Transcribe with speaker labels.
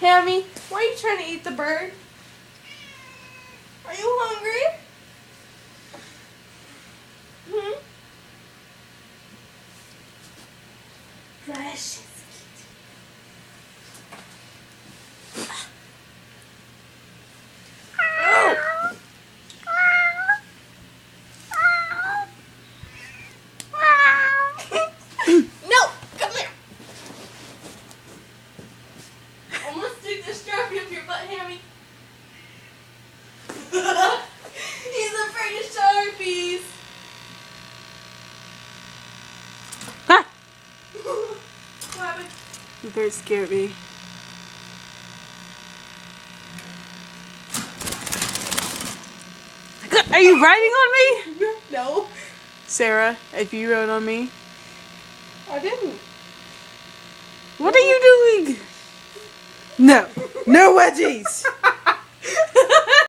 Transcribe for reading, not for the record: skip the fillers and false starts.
Speaker 1: Hammy, why are you trying to eat the bird? Are you hungry? Hmm? Precious. No! Come here! I'm gonna stick this Sharpie up your butt, Hammy. He's afraid of Sharpies.
Speaker 2: Ah!
Speaker 1: What happened?
Speaker 2: You very scared me. Are you riding on me?
Speaker 1: No.
Speaker 2: Sarah, if you rode on me.
Speaker 1: I didn't.
Speaker 2: What are you doing? No. No wedgies.